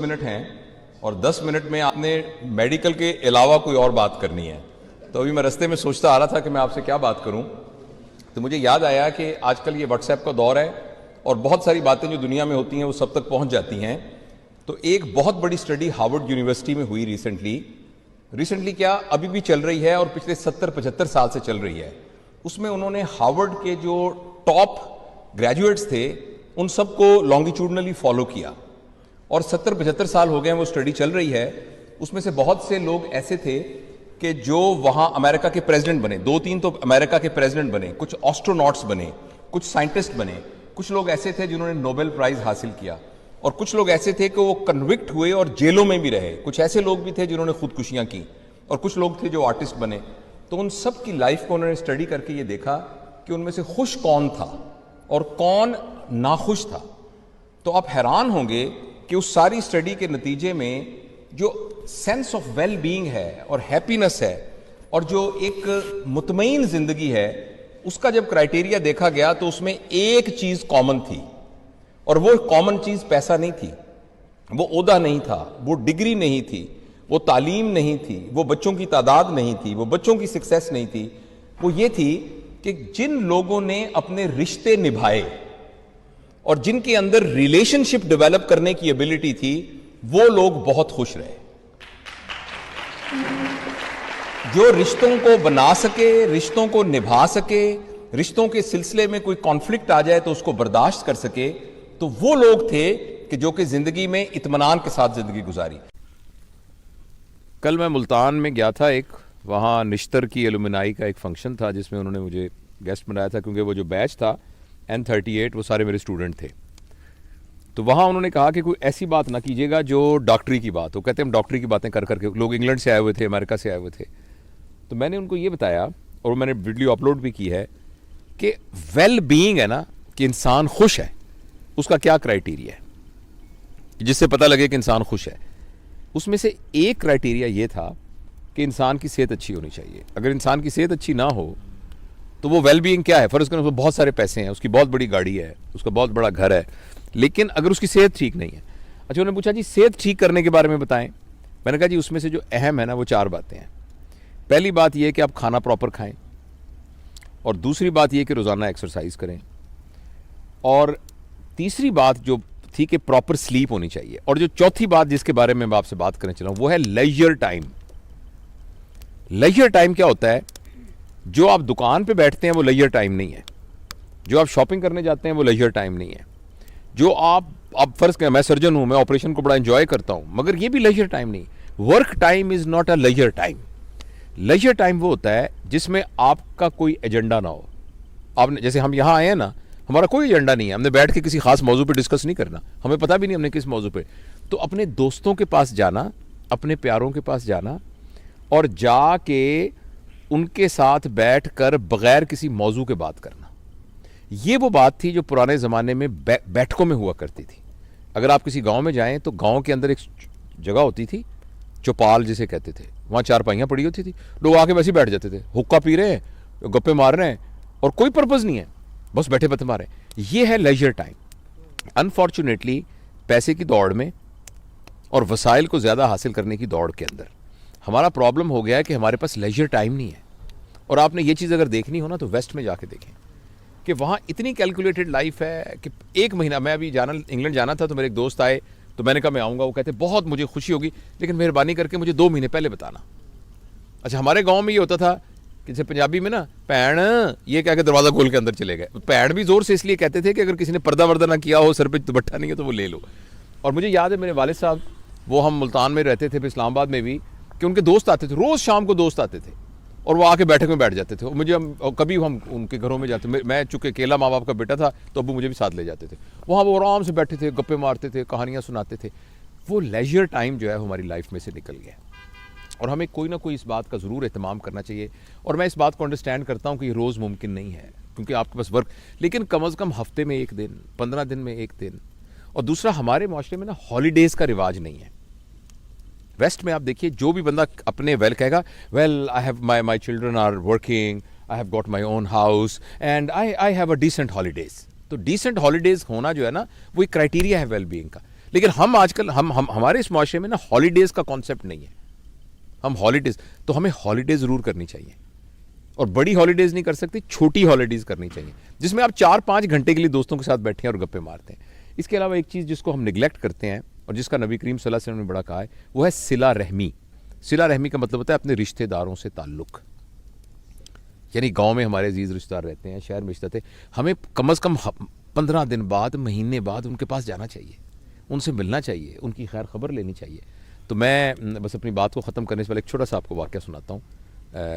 Minute ہیں اور 10 minute میں آپ نے میڈیکل کے علاوہ کوئی اور بات کرنی ہے. تو ابھی میں رستے میں سوچتا آ رہا تھا کہ میں آپ سے کیا بات کروں, تو مجھے یاد آیا کہ آج کل یہ واٹس ایپ کا دور ہے اور بہت ساری باتیں جو دنیا میں ہوتی ہیں وہ سب تک پہنچ جاتی ہیں. تو ایک بہت بڑی اسٹڈی ہارورڈ یونیورسٹی میں ہوئی ریسنٹلی کیا ابھی بھی چل رہی ہے اور پچھلے 70-75 سال سے چل رہی ہے. اس میں انہوں نے ہارورڈ کے جو ٹاپ گریجویٹس تھے ان سب کو لانگیٹیوڈنلی فالو کیا اور 70-75 سال ہو گئے ہیں وہ اسٹڈی چل رہی ہے. اس میں سے بہت سے لوگ ایسے تھے کہ جو وہاں امریکہ کے پریزیڈنٹ بنے, 2-3 تو امریکہ کے پریزیڈنٹ بنے, کچھ آسٹروناٹس بنے, کچھ سائنٹسٹ بنے, کچھ لوگ ایسے تھے جنہوں نے نوبل پرائز حاصل کیا, اور کچھ لوگ ایسے تھے کہ وہ کنوکٹ ہوئے اور جیلوں میں بھی رہے. کچھ ایسے لوگ بھی تھے جنہوں نے خودکشیاں کی, اور کچھ لوگ تھے جو آرٹسٹ بنے. تو ان سب کی لائف کو انہوں نے اسٹڈی کر کے یہ دیکھا کہ ان میں سے خوش کون تھا اور کون ناخوش تھا. تو آپ حیران ہوں گے کہ اس ساری اسٹڈی کے نتیجے میں جو سینس آف ویل بینگ ہے اور ہیپینس ہے اور جو ایک مطمئن زندگی ہے, اس کا جب کرائیٹیریا دیکھا گیا تو اس میں ایک چیز کامن تھی, اور وہ کامن چیز پیسہ نہیں تھی, وہ عہدہ نہیں تھا, وہ ڈگری نہیں تھی, وہ تعلیم نہیں تھی, وہ بچوں کی تعداد نہیں تھی, وہ بچوں کی سکسیس نہیں تھی. وہ یہ تھی کہ جن لوگوں نے اپنے رشتے نبھائے اور جن کے اندر ریلیشن شپ ڈیولپ کرنے کی ایبلٹی تھی, وہ لوگ بہت خوش رہے. جو رشتوں کو بنا سکے, رشتوں کو نبھا سکے, رشتوں کے سلسلے میں کوئی کانفلکٹ آ جائے تو اس کو برداشت کر سکے, تو وہ لوگ تھے کہ جو کہ زندگی میں اطمینان کے ساتھ زندگی گزاری. کل میں ملتان میں گیا تھا, وہاں نشتر کی ایلومنائی کا ایک فنکشن تھا جس میں انہوں نے مجھے گیسٹ بنایا تھا, کیونکہ وہ جو بیچ تھا N38 وہ سارے میرے اسٹوڈنٹ تھے. تو وہاں انہوں نے کہا کہ کوئی ایسی بات نہ کیجیے گا جو ڈاکٹری کی بات ہو. کہتے ہیں ہم ڈاکٹری کی باتیں کر کے, لوگ انگلینڈ سے آئے ہوئے تھے, امریکہ سے آئے ہوئے تھے. تو میں نے ان کو یہ بتایا, اور میں نے ویڈیو اپلوڈ بھی کی ہے, کہ ویل بینگ ہے نا, کہ انسان خوش ہے, اس کا کیا کرائیٹیریا ہے جس سے پتہ لگے کہ انسان خوش ہے. اس میں سے ایک کرائیٹیریا یہ تھا کہ انسان کی صحت اچھی ہونی چاہیے. اگر انسان کی صحت اچھی نہ ہو تو وہ ویل بینگ کیا ہے, فرض کریں اس کو بہت سارے پیسے ہیں, اس کی بہت بڑی گاڑی ہے, اس کا بہت بڑا گھر ہے, لیکن اگر اس کی صحت ٹھیک نہیں ہے. اچھا, انہوں نے پوچھا جی صحت ٹھیک کرنے کے بارے میں بتائیں. میں نے کہا جی اس میں سے جو اہم ہے نا وہ 4 باتیں ہیں. پہلی بات یہ کہ آپ کھانا پراپر کھائیں, اور دوسری بات یہ کہ روزانہ ایکسرسائز کریں, اور تیسری بات جو تھی کہ پراپر سلیپ ہونی چاہیے, اور جو چوتھی بات جس کے بارے میں آپ سے بات کرنے چلا ہوں وہ ہے لیجر ٹائم. لیجر ٹائم کیا ہوتا ہے؟ جو آپ دکان پہ بیٹھتے ہیں وہ لیجر ٹائم نہیں ہے, جو آپ شاپنگ کرنے جاتے ہیں وہ لیجر ٹائم نہیں ہے, جو آپ فرض کریں میں سرجن ہوں, میں آپریشن کو بڑا انجوائے کرتا ہوں, مگر یہ بھی لیجر ٹائم نہیں. Work time is not a leisure time. Leisure time وہ ہوتا ہے جس میں آپ کا کوئی ایجنڈا نہ ہو. آپ نے جیسے ہم یہاں آئے ہیں نا, ہمارا کوئی ایجنڈا نہیں ہے, ہم نے بیٹھ کے کسی خاص موضوع پہ ڈسکس نہیں کرنا, ہمیں پتہ بھی نہیں ہم نے کس موضوع پہ. تو اپنے دوستوں کے پاس جانا, اپنے پیاروں کے پاس جانا, اور جا کے ان کے ساتھ بیٹھ کر بغیر کسی موضوع کے بات کرنا, یہ وہ بات تھی جو پرانے زمانے میں بیٹھکوں میں ہوا کرتی تھی. اگر آپ کسی گاؤں میں جائیں تو گاؤں کے اندر ایک جگہ ہوتی تھی, چوپال جسے کہتے تھے, وہاں 4 پائیاں پڑی ہوتی تھی, لوگ آ کے ویسے بیٹھ جاتے تھے, حقہ پی رہے ہیں, گپے مار رہے ہیں, اور کوئی پرپز نہیں ہے, بس بیٹھے بت مارے. یہ ہے لیجر ٹائم. انفارچونیٹلی پیسے کی دوڑ میں اور وسائل کو زیادہ حاصل کرنے کی دوڑ کے اندر ہمارا پرابلم ہو گیا ہے کہ ہمارے پاس لیجر ٹائم نہیں ہے. اور آپ نے یہ چیز اگر دیکھنی ہو نا تو ویسٹ میں جا کے دیکھیں کہ وہاں اتنی کیلکولیٹڈ لائف ہے کہ 1 مہینہ, میں ابھی انگلینڈ جانا تھا تو میرے ایک دوست آئے, تو میں نے کہا میں آؤں گا. وہ کہتے بہت مجھے خوشی ہوگی لیکن مہربانی کر کے مجھے 2 مہینے پہلے بتانا. اچھا, ہمارے گاؤں میں یہ ہوتا تھا کہ جیسے پنجابی میں نا پیڑ یہ کہہ کے دروازہ کھول کے اندر چلے گئے. پیڑ بھی زور سے اس لیے کہتے تھے کہ اگر کسی نے پردہ وردہ نہ کیا ہو, سر پہ دوپٹہ نہیں ہے تو وہ لے لو. اور مجھے یاد ہے میرے والد صاحب, وہ ہم ملتان میں رہتے تھے, پھر اسلام آباد میں بھی, کہ ان کے دوست آتے تھے, روز شام کو دوست آتے تھے اور وہ آ کے بیٹھک میں بیٹھ جاتے تھے. مجھے کبھی ہم ان کے گھروں میں جاتے, میں چونکہ اکیلا ماں باپ کا بیٹا تھا تو ابو مجھے بھی ساتھ لے جاتے تھے. وہاں وہ آرام سے بیٹھے تھے, گپے مارتے تھے, کہانیاں سناتے تھے. وہ لیجر ٹائم جو ہے ہماری لائف میں سے نکل گیا, اور ہمیں کوئی نہ کوئی اس بات کا ضرور اہتمام کرنا چاہیے. اور میں اس بات کو انڈرسٹینڈ کرتا ہوں کہ یہ روز ممکن نہیں ہے کیونکہ آپ کے پاس ورک, لیکن کم از کم ہفتے میں 1 دن, 15 دن میں 1 دن. اور دوسرا, ہمارے معاشرے میں نا ہالیڈیز کا رواج نہیں ہے. ویسٹ میں آپ دیکھیے جو بھی بندہ اپنے ویل کہے گا, well I have my children are working, I have got my own house and I have a decent holidays. تو ڈیسنٹ ہالیڈیز ہونا جو ہے نا وہ ایک کرائیٹیریا ہے ویل بینگ کا. لیکن ہم آج کل ہمارے اس معاشرے میں نا ہالیڈیز کا کانسیپٹ نہیں ہے. ہم ہالیڈیز تو ہمیں ہالیڈیز ضرور کرنی چاہیے, اور بڑی ہالیڈیز نہیں کر سکتے, چھوٹی ہالیڈیز کرنی چاہیے جس میں آپ 4-5 گھنٹے کے لیے دوستوں کے ساتھ بیٹھے ہیں اور گپے مارتے ہیں. اس کے علاوہ ایک چیز جس کو ہم نگلیکٹ کرتے ہیں اور جس کا نبی کریم صلی اللہ علیہ وسلم نے بڑا کہا ہے, وہ ہے صلہ رحمی. صلہ رحمی کا مطلب ہوتا ہے اپنے رشتہ داروں سے تعلق. یعنی گاؤں میں ہمارے عزیز رشتہ دار رہتے ہیں, شہر میں رشتہ دار, ہمیں کم از کم 15 دن بعد, مہینے بعد ان کے پاس جانا چاہیے, ان سے ملنا چاہیے, ان کی خیر خبر لینی چاہیے. تو میں بس اپنی بات کو ختم کرنے سے پہلے ایک چھوٹا سا آپ کو واقعہ سناتا ہوں.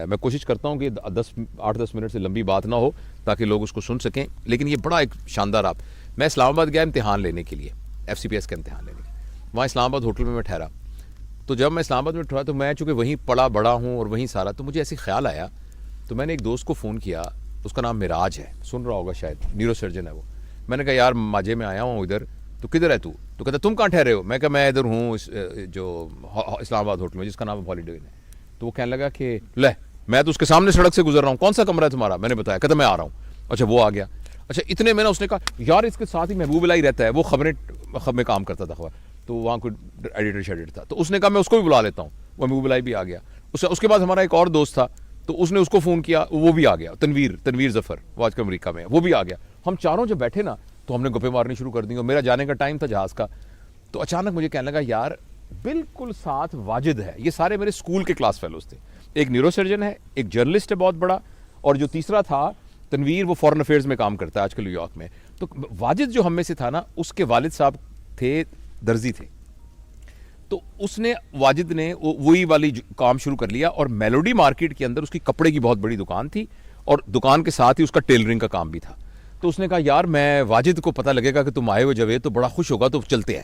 میں کوشش کرتا ہوں کہ 8-10 منٹ سے لمبی بات نہ ہو تاکہ لوگ اس کو سن سکیں, لیکن یہ بڑا ایک شاندار. میں اسلام آباد گیا امتحان لینے کے لیے, FCPS کا امتحان لینے کے لیے. وہاں اسلام آباد ہوٹل میں ٹھہرا. تو جب میں اسلام آباد میں ٹھہرا تو میں چونکہ وہیں پڑا بڑا ہوں اور وہیں سارا, تو مجھے ایسی خیال آیا, تو میں نے ایک دوست کو فون کیا, اس کا نام معراج ہے, سن رہا ہوگا شاید, نیورو سرجن ہے وہ. میں نے کہا یار ماجے میں آیا ہوں ادھر, تو کدھر ہے تو کہتا تم کہاں ٹھہرے ہو؟ میں کہا میں ادھر ہوں جو اسلام آباد ہوٹل میں جس کا نام ہالیڈے ہے. تو وہ کہنے لگا کہ لے میں تو اس کے سامنے سڑک سے گزر رہا ہوں, کون سا کمرہ ہے تمہارا؟ میں نے بتایا, کہتا میں آ رہا ہوں. اچھا وہ آ گیا. اچھا اتنے میں نے اس نے کہا یار اس کے ساتھ ہی محبوب الہی رہتا ہے, وہ خبر میں کام کرتا تھا, تو وہاں کوئی ایڈیٹر شیڈیٹر تھا, تو اس نے کہا میں اس کو بھی بلا لیتا ہوں. وہ محبوب الہی بھی آ گیا. اس کے بعد ہمارا ایک اور دوست تھا, تو اس نے اس کو فون کیا, وہ بھی آ گیا, تنویر ظفر, وہ آج کل امریکہ میں ہے, وہ بھی آ گیا. ہم چاروں جب بیٹھے نا تو ہم نے گپے مارنی شروع کر دی, اور میرا جانے کا ٹائم تھا جہاز کا. تو اچانک مجھے کہنے لگا یار بالکل ساتھ واجد ہے, یہ سارے میرے اسکول کے کلاس فیلوز تھے. ایک نیورو سرجن ہے, ایک جرنلسٹ ہے بہت بڑا, اور جو تیسرا تھا تنویر, وہ فورن افیئرز میں کام کرتا ہے آج کل نیو یارک میں. تو واجد جو ہم میں سے تھا نا, اس کے والد صاحب تھے درزی تھے. تو اس نے واجد نے وہی والی کام شروع کر لیا, اور میلوڈی مارکیٹ کے اندر اس کی کپڑے کی بہت بڑی دکان تھی, اور دکان کے ساتھ ہی اس کا ٹیلرنگ کا کام بھی تھا. تو اس نے کہا یار میں واجد کو پتہ لگے گا کہ تم آئے ہوئے جب تو بڑا خوش ہوگا, تو چلتے ہیں.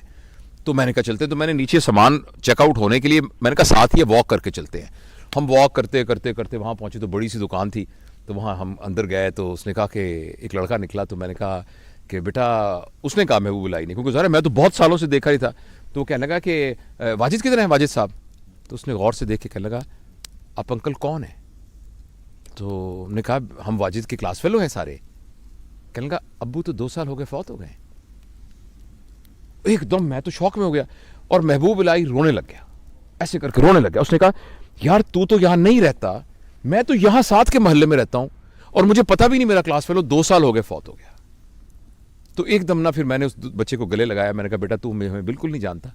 تو میں نے کہا چلتے. تو میں نے نیچے سامان چیک آؤٹ ہونے کے لیے میں نے کہا ساتھ ہی واک کر کے چلتے ہیں. ہم واک کرتے کرتے کرتے وہاں پہنچے, تو بڑی سی دکان تھی. تو وہاں ہم اندر گئے, تو اس نے کہا کہ ایک لڑکا نکلا. تو میں نے کہا کہ بیٹا, اس نے کہا محبوب الہی نے, کیونکہ ظاہر میں تو بہت سالوں سے دیکھا ہی تھا. تو وہ کہنے لگا کہ واجد کدھر ہیں واجد صاحب؟ تو اس نے غور سے دیکھ کے کہنے لگا آپ انکل کون ہیں؟ تو ہم نے کہا ہم واجد کے کلاس فیلو ہیں سارے. کہنے لگا ابو تو 2 سال ہو گئے فوت ہو گئے. ایک دم میں تو شوق میں ہو گیا, اور محبوب الہی رونے لگ گیا, ایسے کر کے رونے لگ گیا. اس نے کہا یار تو یہاں نہیں رہتا, میں تو یہاں ساتھ کے محلے میں رہتا ہوں, اور مجھے پتا بھی نہیں میرا کلاس فیلو 2 سال ہو گئے فوت ہو گیا. تو ایک دم نا پھر میں نے اس بچے کو گلے لگایا. میں نے کہا بیٹا تو ہمیں بالکل نہیں جانتا,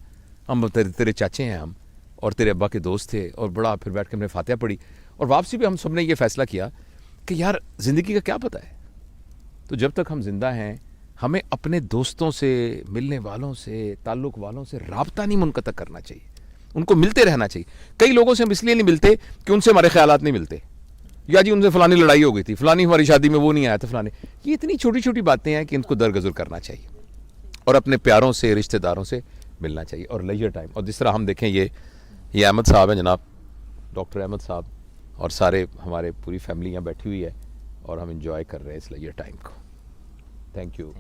ہم تیرے چاچے ہیں ہم, اور تیرے ابا کے دوست تھے. اور بڑا پھر بیٹھ کے ہم نے فاتحہ پڑھی, اور واپسی پہ ہم سب نے یہ فیصلہ کیا کہ یار زندگی کا کیا پتہ ہے, تو جب تک ہم زندہ ہیں ہمیں اپنے دوستوں سے, ملنے والوں سے, تعلق والوں سے رابطہ نہیں منقطع کرنا چاہیے, ان کو ملتے رہنا چاہیے. کئی لوگوں سے ہم اس لیے نہیں ملتے کہ ان سے ہمارے خیالات نہیں ملتے, یا جی ان سے فلانی لڑائی ہو گئی تھی, فلانی ہماری شادی میں وہ نہیں آیا تھا, فلانے. یہ اتنی چھوٹی چھوٹی باتیں ہیں کہ ان کو درگزر کرنا چاہیے, اور اپنے پیاروں سے, رشتہ داروں سے ملنا چاہیے, اور لیجر ٹائم. اور جس طرح ہم دیکھیں یہ احمد صاحب ہیں جناب, ڈاکٹر احمد صاحب, اور سارے ہمارے پوری فیملی یہاں بیٹھی ہوئی ہے, اور ہم انجوائے کر رہے ہیں اس لیجر ٹائم کو. Thank you.